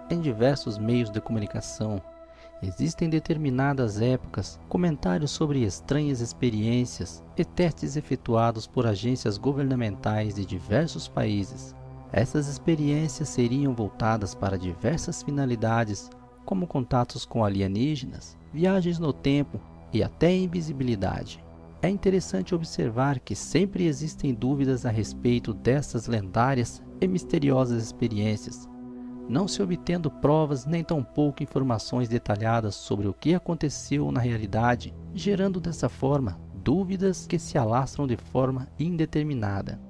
em diversos meios de comunicação. Existem determinadas épocas comentários sobre estranhas experiências e testes efetuados por agências governamentais de diversos países. Essas experiências seriam voltadas para diversas finalidades, como contatos com alienígenas, viagens no tempo e até invisibilidade. É interessante observar que sempre existem dúvidas a respeito dessas lendárias e misteriosas experiências, não se obtendo provas nem tampouco informações detalhadas sobre o que aconteceu na realidade, gerando dessa forma dúvidas que se alastram de forma indeterminada.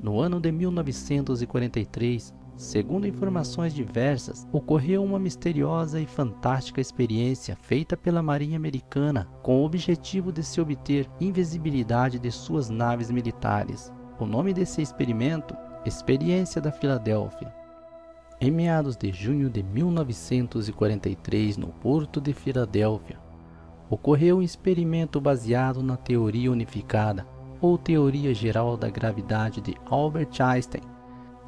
No ano de 1943, segundo informações diversas, ocorreu uma misteriosa e fantástica experiência feita pela Marinha Americana com o objetivo de se obter invisibilidade de suas naves militares. O nome desse experimento, Experiência da Filadélfia. Em meados de junho de 1943, no porto de Filadélfia, ocorreu um experimento baseado na teoria unificada, ou teoria geral da gravidade de Albert Einstein,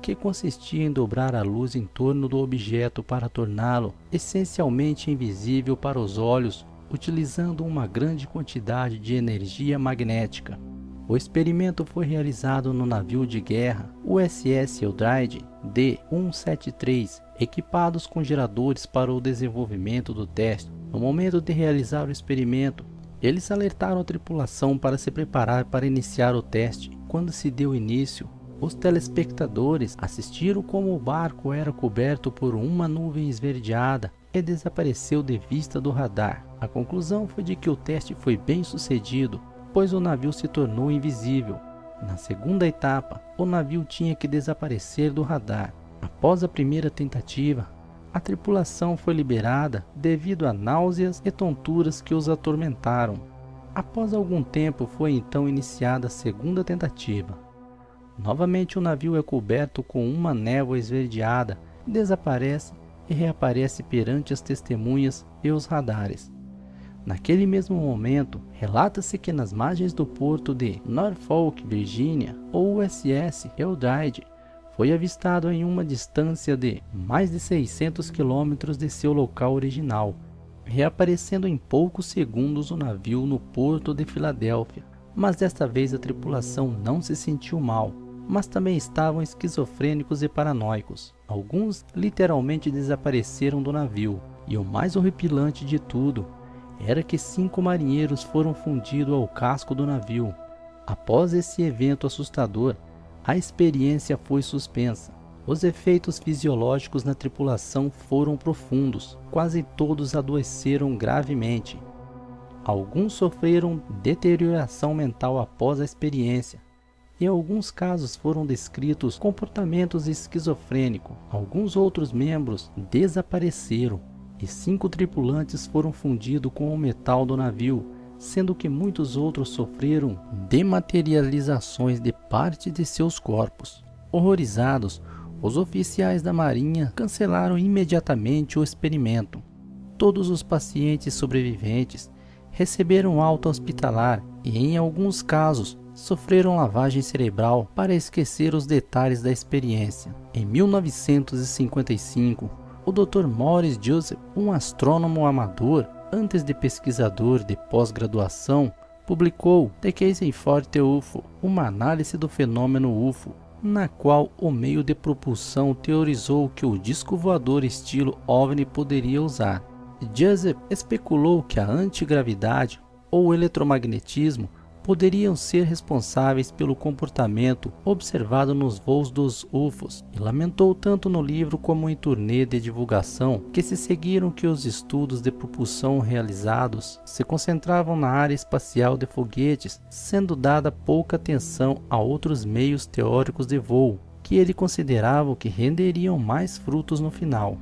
que consistia em dobrar a luz em torno do objeto para torná-lo essencialmente invisível para os olhos, utilizando uma grande quantidade de energia magnética. O experimento foi realizado no navio de guerra USS Eldridge D-173, equipados com geradores para o desenvolvimento do teste. No momento de realizar o experimento, eles alertaram a tripulação para se preparar para iniciar o teste. Quando se deu início, os telespectadores assistiram como o barco era coberto por uma nuvem esverdeada e desapareceu de vista do radar. A conclusão foi de que o teste foi bem sucedido, pois o navio se tornou invisível. Na segunda etapa, o navio tinha que desaparecer do radar. Após a primeira tentativa, a tripulação foi liberada devido a náuseas e tonturas que os atormentaram. Após algum tempo, foi então iniciada a segunda tentativa. Novamente o navio é coberto com uma névoa esverdeada, desaparece e reaparece perante as testemunhas e os radares. Naquele mesmo momento, relata-se que nas margens do porto de Norfolk, Virgínia, o USS Eldridge foi avistado em uma distância de mais de 600 quilômetros de seu local original, reaparecendo em poucos segundos o navio no porto de Filadélfia. Mas desta vez a tripulação não se sentiu mal, mas também estavam esquizofrênicos e paranoicos. Alguns literalmente desapareceram do navio, e o mais horripilante de tudo era que 5 marinheiros foram fundidos ao casco do navio. Após esse evento assustador, a experiência foi suspensa. Os efeitos fisiológicos na tripulação foram profundos. Quase todos adoeceram gravemente. Alguns sofreram deterioração mental após a experiência. Em alguns casos foram descritos comportamentos esquizofrênicos. Alguns outros membros desapareceram. E 5 tripulantes foram fundidos com o metal do navio, sendo que muitos outros sofreram dematerializações de parte de seus corpos. Horrorizados, os oficiais da Marinha cancelaram imediatamente o experimento. Todos os pacientes sobreviventes receberam alta hospitalar e, em alguns casos, sofreram lavagem cerebral para esquecer os detalhes da experiência. Em 1955, o Dr. Maurice Joseph, um astrônomo amador, antes de pesquisador de pós-graduação, publicou The Case for the UFO, uma análise do fenômeno UFO, na qual o meio de propulsão teorizou que o disco voador estilo OVNI poderia usar. Joseph especulou que a antigravidade ou o eletromagnetismo poderiam ser responsáveis pelo comportamento observado nos voos dos UFOs, e lamentou tanto no livro como em turnê de divulgação que se seguiram que os estudos de propulsão realizados se concentravam na área espacial de foguetes, sendo dada pouca atenção a outros meios teóricos de voo, que ele considerava que renderiam mais frutos no final.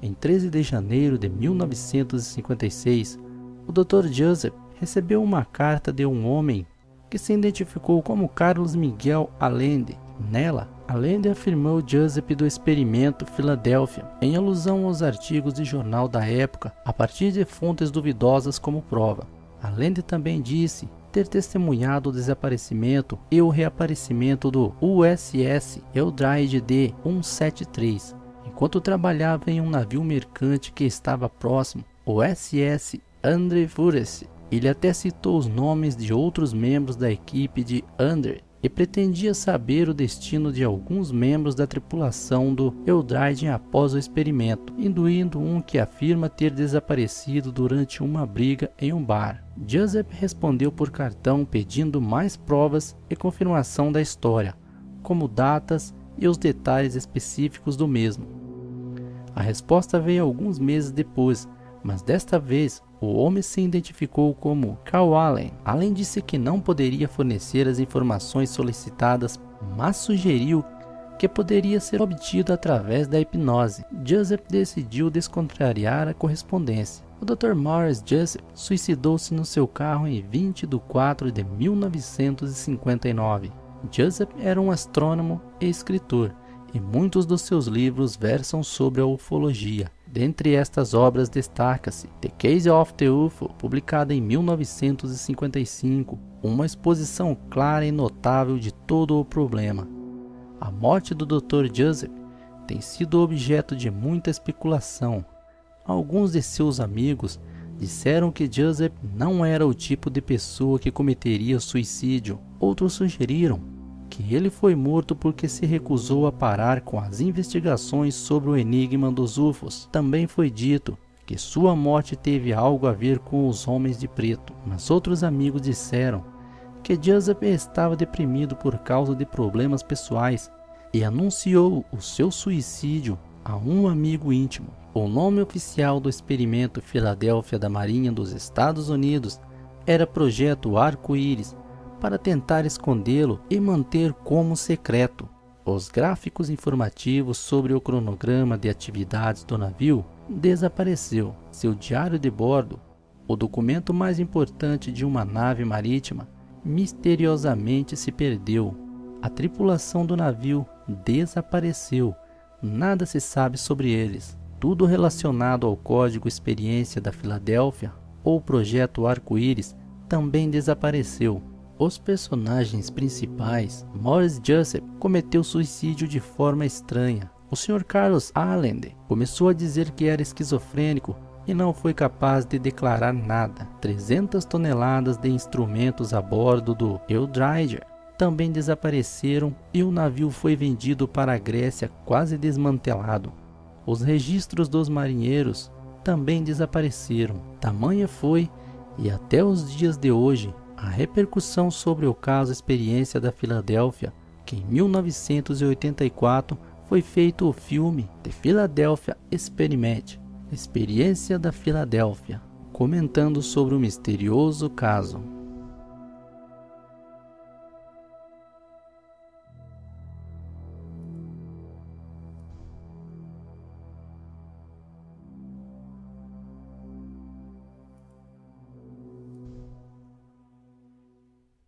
Em 13 de janeiro de 1956, o Dr. Joseph recebeu uma carta de um homem que se identificou como Carlos Miguel Allende. Nela, Allende afirmou Joseph do experimento Filadélfia, em alusão aos artigos de jornal da época, a partir de fontes duvidosas como prova. Allende também disse ter testemunhado o desaparecimento e o reaparecimento do USS Eldridge D-173. Enquanto trabalhava em um navio mercante que estava próximo, o SS Andre Furese, ele até citou os nomes de outros membros da equipe de Andre e pretendia saber o destino de alguns membros da tripulação do Eldridge após o experimento, incluindo um que afirma ter desaparecido durante uma briga em um bar. Joseph respondeu por cartão pedindo mais provas e confirmação da história, como datas e os detalhes específicos do mesmo. A resposta veio alguns meses depois, mas desta vez o homem se identificou como Carl Allen. Além disse que não poderia fornecer as informações solicitadas, mas sugeriu que poderia ser obtido através da hipnose. Joseph decidiu descontrariar a correspondência. O Dr. Morris Joseph suicidou-se no seu carro em 20 de 4 de 1959. Joseph era um astrônomo e escritor, e muitos dos seus livros versam sobre a ufologia. Dentre estas obras destaca-se The Case of the UFO, publicada em 1955, uma exposição clara e notável de todo o problema. A morte do Dr. Joseph tem sido objeto de muita especulação. Alguns de seus amigos disseram que Joseph não era o tipo de pessoa que cometeria suicídio. Outros sugeriram que ele foi morto porque se recusou a parar com as investigações sobre o enigma dos UFOs. Também foi dito que sua morte teve algo a ver com os homens de preto, mas outros amigos disseram que Joseph estava deprimido por causa de problemas pessoais e anunciou o seu suicídio a um amigo íntimo. O nome oficial do experimento Filadélfia da Marinha dos Estados Unidos era Projeto Arco-Íris, para tentar escondê-lo e manter como secreto. Os gráficos informativos sobre o cronograma de atividades do navio desapareceu. Seu diário de bordo, o documento mais importante de uma nave marítima, misteriosamente se perdeu. A tripulação do navio desapareceu. Nada se sabe sobre eles. Tudo relacionado ao código experiência da Filadélfia ou projeto Arco-Íris também desapareceu. Os personagens principais, Morris Joseph cometeu suicídio de forma estranha. O Sr. Carlos Allende começou a dizer que era esquizofrênico e não foi capaz de declarar nada. 300 toneladas de instrumentos a bordo do Eldridge também desapareceram e o navio foi vendido para a Grécia quase desmantelado. Os registros dos marinheiros também desapareceram. Tamanha foi, e até os dias de hoje, a repercussão sobre o caso Experiência da Filadélfia, que em 1984 foi feito o filme The Philadelphia Experiment, Experiência da Filadélfia, comentando sobre o misterioso caso.